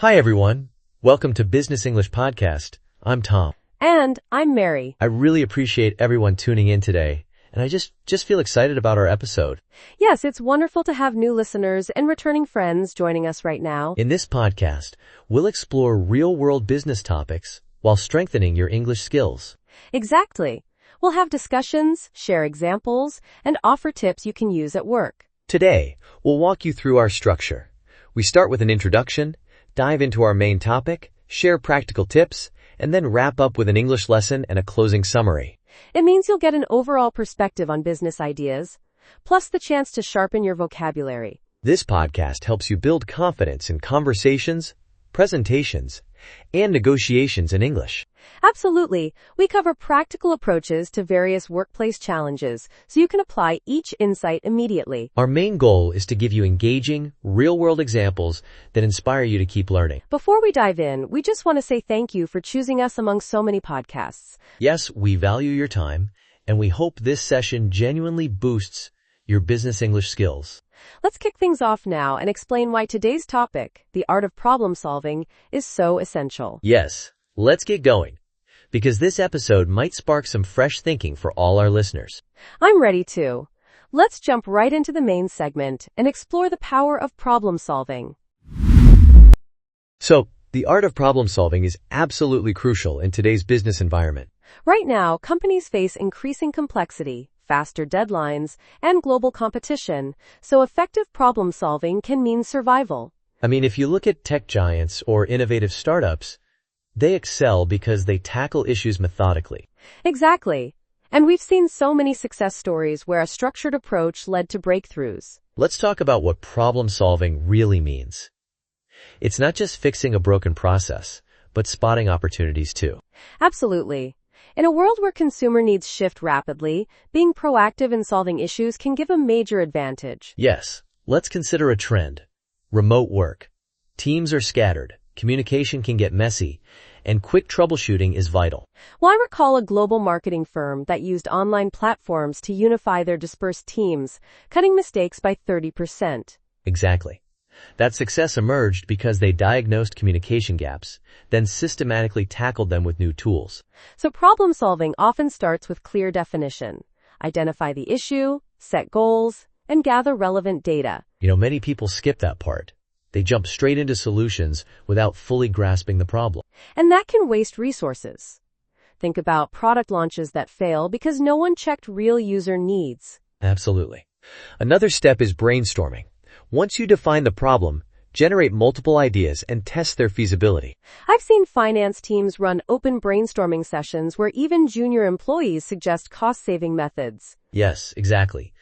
Hi everyone. Welcome to Business English Podcast. I'm Tom. And I'm Mary. I really appreciate everyone tuning in today, and I just feel excited about our episode. Yes, it's wonderful to have new listeners and returning friends joining us right now. In this podcast, we'll explore real-world business topics while strengthening your English skills. Exactly. We'll have discussions, share examples, and offer tips you can use at work. Today, we'll walk you through our structure. We start with an introduction, dive into our main topic, share practical tips, and then wrap up with an English lesson and a closing summary. It means you'll get an overall perspective on business ideas, plus the chance to sharpen your vocabulary. This podcast helps you build confidence in conversations, presentations, and negotiations in English. Absolutely. We cover practical approaches to various workplace challenges, so you can apply each insight immediately. Our main goal is to give you engaging, real-world examples that inspire you to keep learning. Before we dive in, we just want to say thank you for choosing us among so many podcasts. Yes, we value your time, and we hope this session genuinely boosts your business English skills. Let's kick things off now and explain why today's topic, the art of problem solving, is so essential. Yes, let's get going, because this episode might spark some fresh thinking for all our listeners. I'm ready to. Let's jump right into the main segment and explore the power of problem solving. So, the art of problem solving is absolutely crucial in today's business environment. Right now, companies face increasing complexity, faster deadlines, and global competition, so effective problem solving can mean survival. I mean, if you look at tech giants or innovative startups, they excel because they tackle issues methodically. Exactly. And we've seen so many success stories where a structured approach led to breakthroughs. Let's talk about what problem solving really means. It's not just fixing a broken process, but spotting opportunities too. Absolutely. In a world where consumer needs shift rapidly, being proactive in solving issues can give a major advantage. Yes, let's consider a trend. Remote work. Teams are scattered, communication can get messy, and quick troubleshooting is vital. Well, I recall a global marketing firm that used online platforms to unify their dispersed teams, cutting mistakes by 30%. Exactly. That success emerged because they diagnosed communication gaps, then systematically tackled them with new tools. So problem solving often starts with clear definition. Identify the issue, set goals, and gather relevant data. Many people skip that part. They jump straight into solutions without fully grasping the problem. And that can waste resources. Think about product launches that fail because no one checked real user needs. Absolutely. Another step is brainstorming. Once you define the problem, generate multiple ideas and test their feasibility. I've seen finance teams run open brainstorming sessions where even junior employees suggest cost-saving methods. Yes, exactly.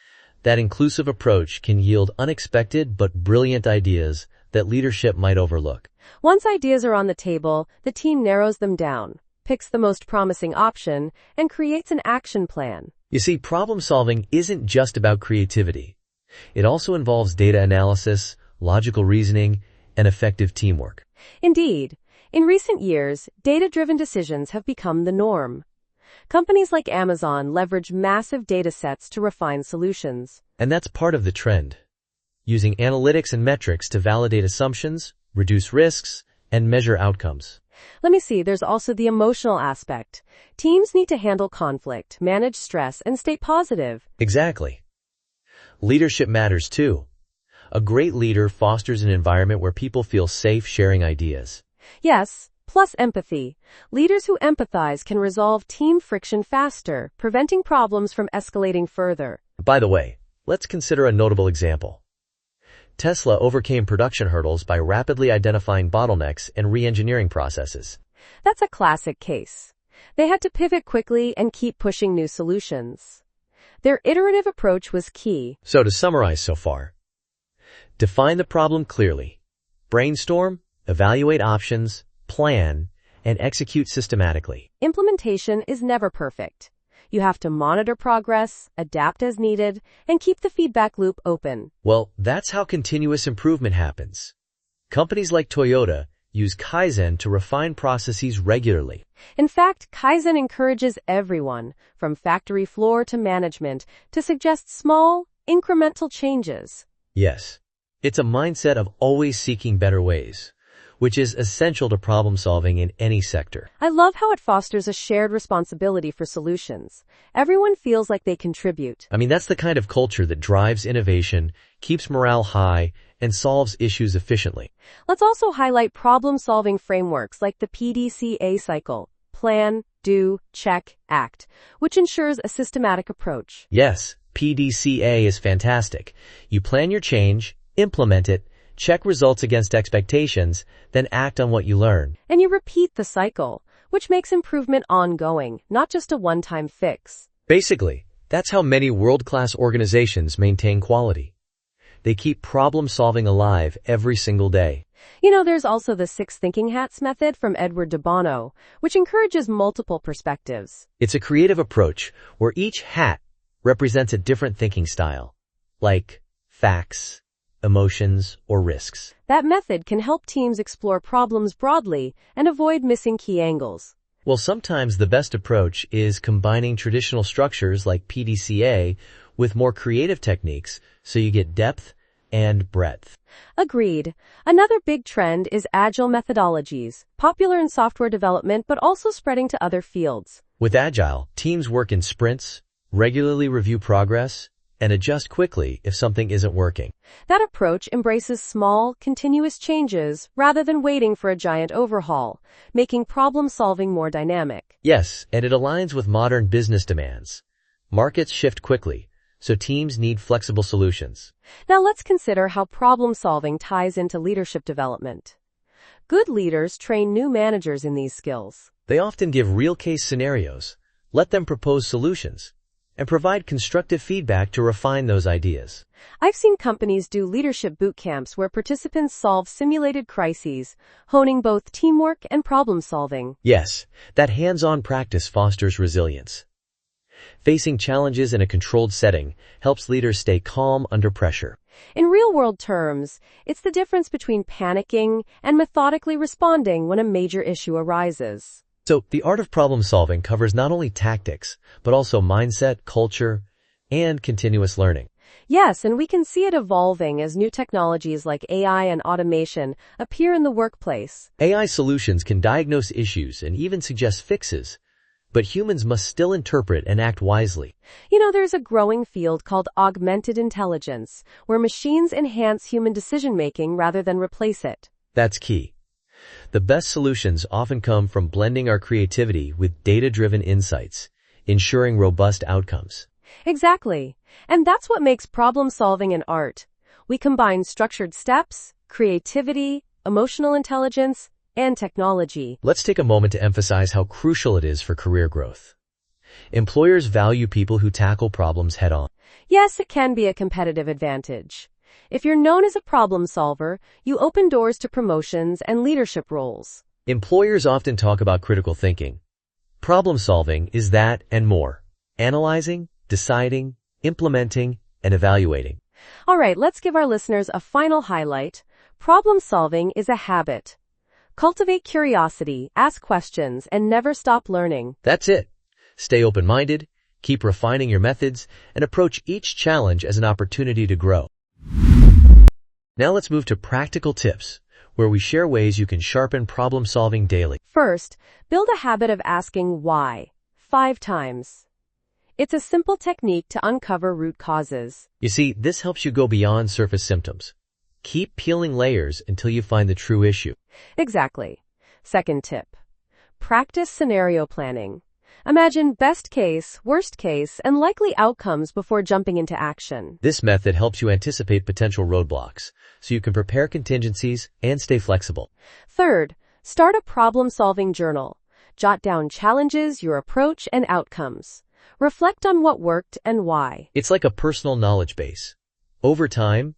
That inclusive approach can yield unexpected but brilliant ideas that leadership might overlook. Once ideas are on the table, the team narrows them down, picks the most promising option, and creates an action plan. You see, problem solving isn't just about creativity. It also involves data analysis, logical reasoning, and effective teamwork. Indeed, in recent years, data-driven decisions have become the norm. Companies like Amazon leverage massive data sets to refine solutions. And that's part of the trend. Using analytics and metrics to validate assumptions, reduce risks, and measure outcomes. Let me see, there's also the emotional aspect. Teams need to handle conflict, manage stress, and stay positive. Exactly. Leadership matters too. A great leader fosters an environment where people feel safe sharing ideas. Yes, plus empathy. Leaders who empathize can resolve team friction faster, preventing problems from escalating further. By the way, let's consider a notable example. Tesla overcame production hurdles by rapidly identifying bottlenecks and re-engineering processes. That's a classic case. They had to pivot quickly and keep pushing new solutions. Their iterative approach was key. So to summarize so far, define the problem clearly, brainstorm, evaluate options, plan, and execute systematically. Implementation is never perfect. You have to monitor progress, adapt as needed, and keep the feedback loop open. Well, that's how continuous improvement happens. Companies like Toyota use Kaizen to refine processes regularly. In fact, Kaizen encourages everyone, from factory floor to management, to suggest small, incremental changes. Yes, it's a mindset of always seeking better ways. which is essential to problem solving in any sector. I love how it fosters a shared responsibility for solutions. Everyone feels like they contribute. That's the kind of culture that drives innovation, keeps morale high, and solves issues efficiently. Let's also highlight problem-solving frameworks like the PDCA cycle: plan, do, check, act, which ensures a systematic approach. Yes, PDCA is fantastic. You plan your change, implement it, check results against expectations, then act on what you learn. And you repeat the cycle, which makes improvement ongoing, not just a one-time fix. Basically, that's how many world-class organizations maintain quality. They keep problem-solving alive every single day. There's also the 6 thinking hats method from Edward de Bono, which encourages multiple perspectives. It's a creative approach where each hat represents a different thinking style, like facts, emotions, or risks. That method can help teams explore problems broadly and avoid missing key angles. Well, sometimes the best approach is combining traditional structures like PDCA with more creative techniques so you get depth and breadth. Agreed. Another big trend is agile methodologies, popular in software development but also spreading to other fields. With Agile, teams work in sprints, regularly review progress, and adjust quickly if something isn't working. That approach embraces small, continuous changes rather than waiting for a giant overhaul, making problem-solving more dynamic. Yes, and it aligns with modern business demands. Markets shift quickly, so teams need flexible solutions. Now let's consider how problem-solving ties into leadership development. Good leaders train new managers in these skills. They often give real-case scenarios, let them propose solutions, and provide constructive feedback to refine those ideas. I've seen companies do leadership boot camps where participants solve simulated crises, honing both teamwork and problem-solving. Yes, that hands-on practice fosters resilience. Facing challenges in a controlled setting helps leaders stay calm under pressure. In real-world terms, it's the difference between panicking and methodically responding when a major issue arises. So, the art of problem solving covers not only tactics, but also mindset, culture, and continuous learning. Yes, and we can see it evolving as new technologies like AI and automation appear in the workplace. AI solutions can diagnose issues and even suggest fixes, but humans must still interpret and act wisely. There's a growing field called augmented intelligence, where machines enhance human decision-making rather than replace it. That's key. The best solutions often come from blending our creativity with data-driven insights, ensuring robust outcomes. Exactly. And that's what makes problem-solving an art. We combine structured steps, creativity, emotional intelligence, and technology. Let's take a moment to emphasize how crucial it is for career growth. Employers value people who tackle problems head-on. Yes, it can be a competitive advantage. If you're known as a problem solver, you open doors to promotions and leadership roles. Employers often talk about critical thinking. Problem solving is that and more. Analyzing, deciding, implementing, and evaluating. All right, let's give our listeners a final highlight. Problem solving is a habit. Cultivate curiosity, ask questions, and never stop learning. That's it. Stay open-minded, keep refining your methods, and approach each challenge as an opportunity to grow. Now let's move to practical tips, where we share ways you can sharpen problem-solving daily. First, build a habit of asking why 5 times. It's a simple technique to uncover root causes. You see, this helps you go beyond surface symptoms. Keep peeling layers until you find the true issue. Exactly. Second tip. Practice scenario planning. Imagine best case, worst case, and likely outcomes before jumping into action. This method helps you anticipate potential roadblocks, so you can prepare contingencies and stay flexible. Third, start a problem-solving journal. Jot down challenges, your approach, and outcomes. Reflect on what worked and why. It's like a personal knowledge base. Over time,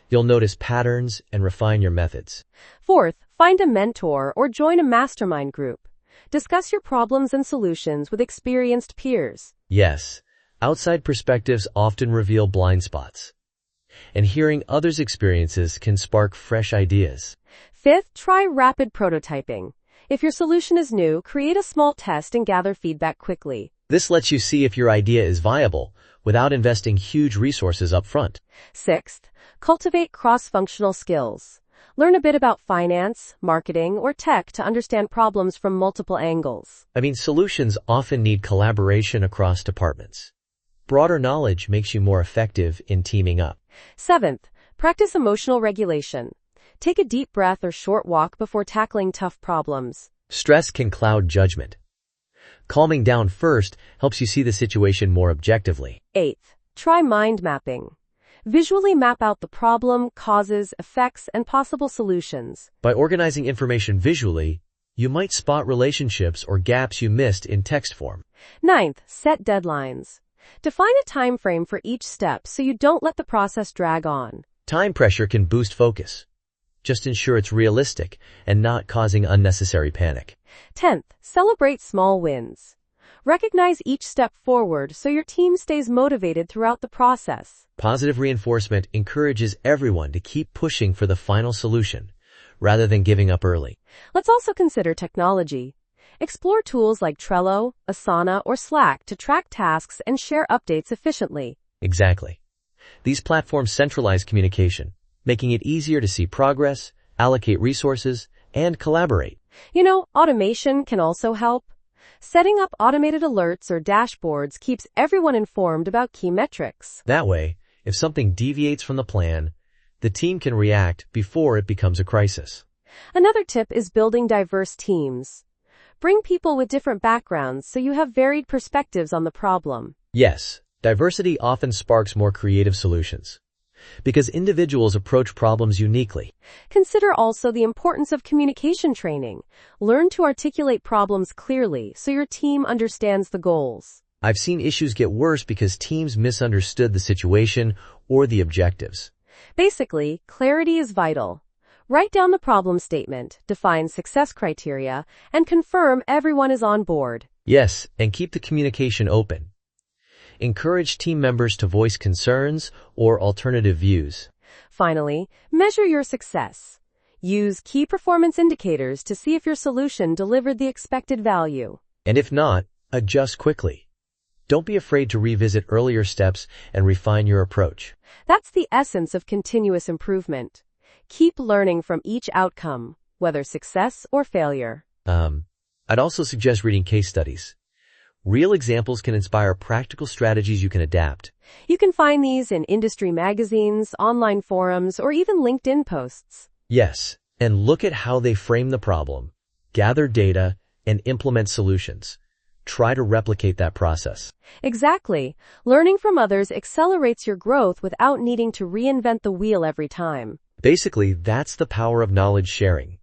you'll notice patterns and refine your methods. Fourth, find a mentor or join a mastermind group. Discuss your problems and solutions with experienced peers. Yes, outside perspectives often reveal blind spots, and hearing others' experiences can spark fresh ideas. Fifth, try rapid prototyping. If your solution is new, create a small test and gather feedback quickly. This lets you see if your idea is viable without investing huge resources up front. Sixth, cultivate cross-functional skills. Learn a bit about finance, marketing, or tech to understand problems from multiple angles. Solutions often need collaboration across departments. Broader knowledge makes you more effective in teaming up. 7th, practice emotional regulation. Take a deep breath or short walk before tackling tough problems. Stress can cloud judgment. Calming down first helps you see the situation more objectively. 8th, try mind mapping. Visually map out the problem, causes, effects, and possible solutions. By organizing information visually, you might spot relationships or gaps you missed in text form. 9th, set deadlines. Define a time frame for each step so you don't let the process drag on. Time pressure can boost focus. Just ensure it's realistic and not causing unnecessary panic. 10th, celebrate small wins. Recognize each step forward so your team stays motivated throughout the process. Positive reinforcement encourages everyone to keep pushing for the final solution, rather than giving up early. Let's also consider technology. Explore tools like Trello, Asana, or Slack to track tasks and share updates efficiently. Exactly. These platforms centralize communication, making it easier to see progress, allocate resources, and collaborate. Automation can also help. Setting up automated alerts or dashboards keeps everyone informed about key metrics. That way, if something deviates from the plan, the team can react before it becomes a crisis. Another tip is building diverse teams. Bring people with different backgrounds so you have varied perspectives on the problem. Yes, diversity often sparks more creative solutions, because individuals approach problems uniquely. Consider also the importance of communication training. Learn to articulate problems clearly so your team understands the goals. I've seen issues get worse because teams misunderstood the situation or the objectives. Basically, clarity is vital. Write down the problem statement, define success criteria, and confirm everyone is on board. Yes, and keep the communication open. Encourage team members to voice concerns or alternative views. Finally, measure your success. Use key performance indicators to see if your solution delivered the expected value. And if not, adjust quickly. Don't be afraid to revisit earlier steps and refine your approach. That's the essence of continuous improvement. Keep learning from each outcome, whether success or failure. I'd also suggest reading case studies. Real examples can inspire practical strategies you can adapt. You can find these in industry magazines, online forums, or even LinkedIn posts. Yes, and look at how they frame the problem, gather data, and implement solutions. Try to replicate that process. Exactly. Learning from others accelerates your growth without needing to reinvent the wheel every time. Basically, that's the power of knowledge sharing.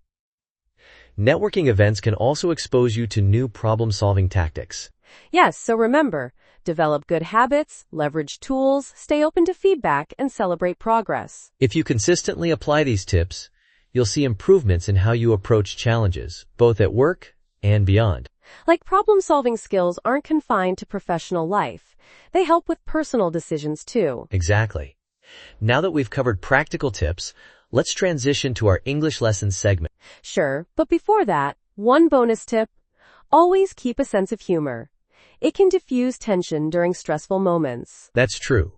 Networking events can also expose you to new problem-solving tactics. Yes, so remember, develop good habits, leverage tools, stay open to feedback, and celebrate progress. If you consistently apply these tips, you'll see improvements in how you approach challenges, both at work and beyond. Like problem-solving skills aren't confined to professional life. They help with personal decisions too. Exactly. Now that we've covered practical tips, let's transition to our English lesson segment. Sure, but before that, one bonus tip: always keep a sense of humor. It can diffuse tension during stressful moments. That's true.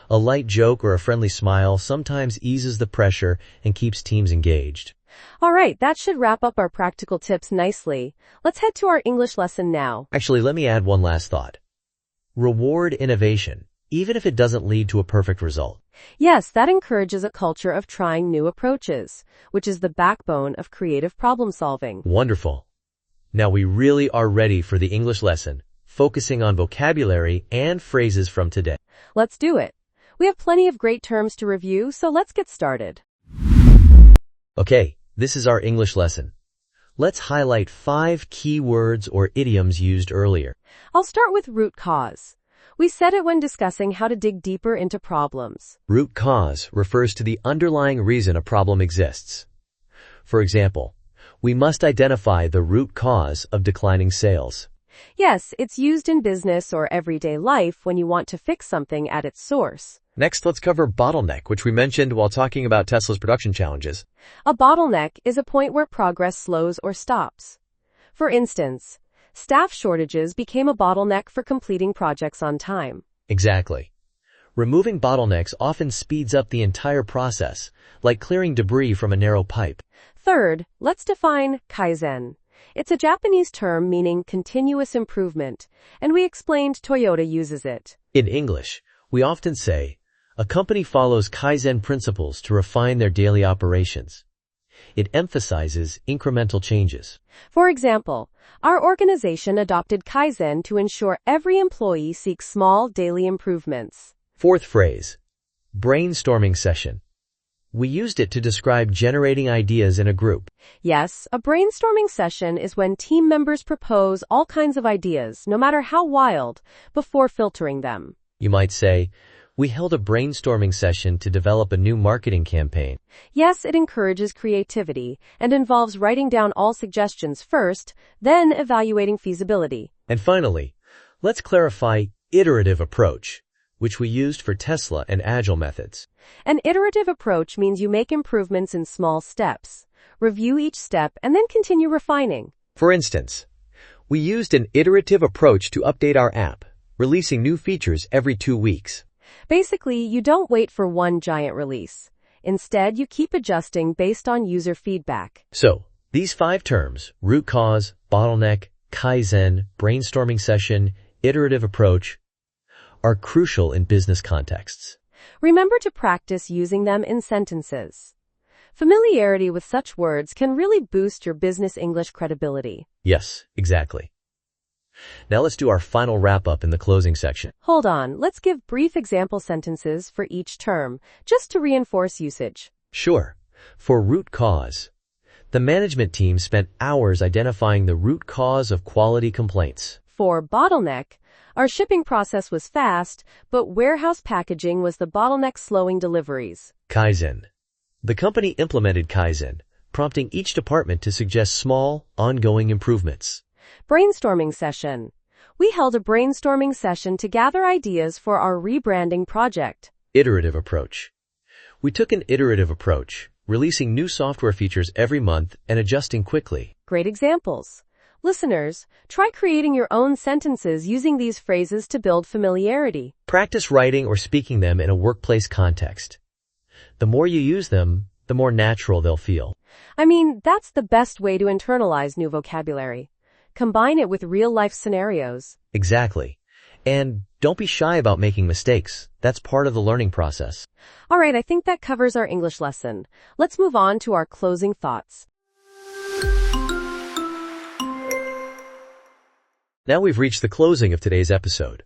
A light joke or a friendly smile sometimes eases the pressure and keeps teams engaged. All right, that should wrap up our practical tips nicely. Let's head to our English lesson now. Actually, let me add one last thought. Reward innovation, even if it doesn't lead to a perfect result. Yes, that encourages a culture of trying new approaches, which is the backbone of creative problem solving. Wonderful. Now we really are ready for the English lesson, focusing on vocabulary and phrases from today. Let's do it. We have plenty of great terms to review, so let's get started. Okay, this is our English lesson. Let's highlight 5 key words or idioms used earlier. I'll start with root cause. We said it when discussing how to dig deeper into problems. Root cause refers to the underlying reason a problem exists. For example, we must identify the root cause of declining sales. Yes, it's used in business or everyday life when you want to fix something at its source. Next, let's cover bottleneck, which we mentioned while talking about Tesla's production challenges. A bottleneck is a point where progress slows or stops. For instance, staff shortages became a bottleneck for completing projects on time. Exactly. Removing bottlenecks often speeds up the entire process, like clearing debris from a narrow pipe. Third, let's define Kaizen. It's a Japanese term meaning continuous improvement, and we explained Toyota uses it. In English, we often say, a company follows Kaizen principles to refine their daily operations. It emphasizes incremental changes. For example, our organization adopted Kaizen to ensure every employee seeks small daily improvements. Fourth phrase, brainstorming session. We used it to describe generating ideas in a group. Yes, a brainstorming session is when team members propose all kinds of ideas, no matter how wild, before filtering them. You might say, we held a brainstorming session to develop a new marketing campaign. Yes, it encourages creativity and involves writing down all suggestions first, then evaluating feasibility. And finally, let's clarify iterative approach, which we used for Tesla and Agile methods. An iterative approach means you make improvements in small steps, review each step, and then continue refining. For instance, we used an iterative approach to update our app, releasing new features every 2 weeks. Basically, you don't wait for one giant release. Instead, you keep adjusting based on user feedback. So, these 5 terms, root cause, bottleneck, Kaizen, brainstorming session, iterative approach, are crucial in business contexts. Remember to practice using them in sentences. Familiarity with such words can really boost your business English credibility. Yes, exactly. Now let's do our final wrap-up in the closing section. Hold on, let's give brief example sentences for each term, just to reinforce usage. Sure. For root cause, the management team spent hours identifying the root cause of quality complaints. For bottleneck, our shipping process was fast, but warehouse packaging was the bottleneck slowing deliveries. Kaizen. The company implemented Kaizen, prompting each department to suggest small, ongoing improvements. Brainstorming session. We held a brainstorming session to gather ideas for our rebranding project. Iterative approach. We took an iterative approach, releasing new software features every month and adjusting quickly. Great examples. Listeners, try creating your own sentences using these phrases to build familiarity. Practice writing or speaking them in a workplace context. The more you use them, the more natural they'll feel. I mean, that's the best way to internalize new vocabulary. Combine it with real-life scenarios. Exactly. And don't be shy about making mistakes. That's part of the learning process. All right, I think that covers our English lesson. Let's move on to our closing thoughts. Now we've reached the closing of today's episode,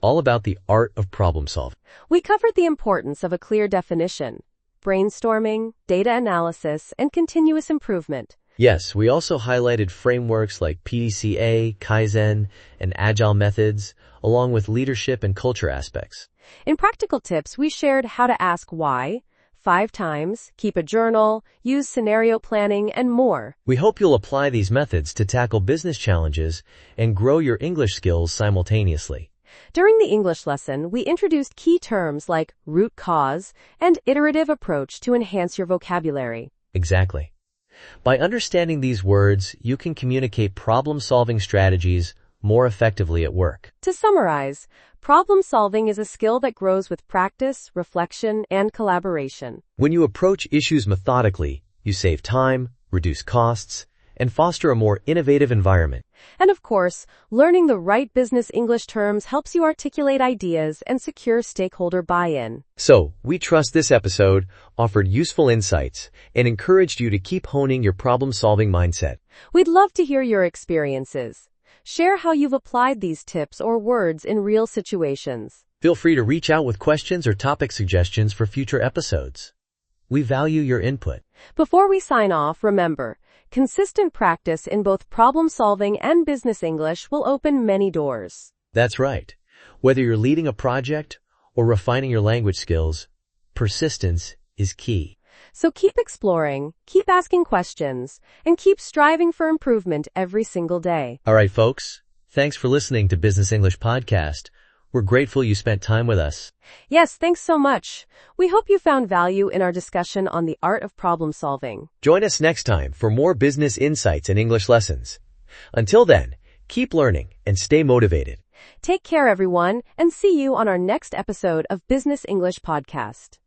all about the art of problem solving. We covered the importance of a clear definition, brainstorming, data analysis, and continuous improvement. Yes, we also highlighted frameworks like PDCA, Kaizen, and Agile methods, along with leadership and culture aspects. In practical tips, we shared how to ask why 5 times, keep a journal, use scenario planning, and more. We hope you'll apply these methods to tackle business challenges and grow your English skills simultaneously. During the English lesson, we introduced key terms like root cause and iterative approach to enhance your vocabulary. Exactly. By understanding these words, you can communicate problem-solving strategies more effectively at work. To summarize, problem solving is a skill that grows with practice, reflection, and collaboration. When you approach issues methodically, you save time, reduce costs, and foster a more innovative environment. And of course, learning the right business English terms helps you articulate ideas and secure stakeholder buy-in. So, we trust this episode offered useful insights and encouraged you to keep honing your problem-solving mindset. We'd love to hear your experiences. Share how you've applied these tips or words in real situations. Feel free to reach out with questions or topic suggestions for future episodes. We value your input. Before we sign off, remember, consistent practice in both problem-solving and business English will open many doors. That's right. Whether you're leading a project or refining your language skills, persistence is key. So keep exploring, keep asking questions, and keep striving for improvement every single day. All right, folks. Thanks for listening to Business English Podcast. We're grateful you spent time with us. Yes, thanks so much. We hope you found value in our discussion on the art of problem solving. Join us next time for more business insights and English lessons. Until then, keep learning and stay motivated. Take care, everyone, and see you on our next episode of Business English Podcast.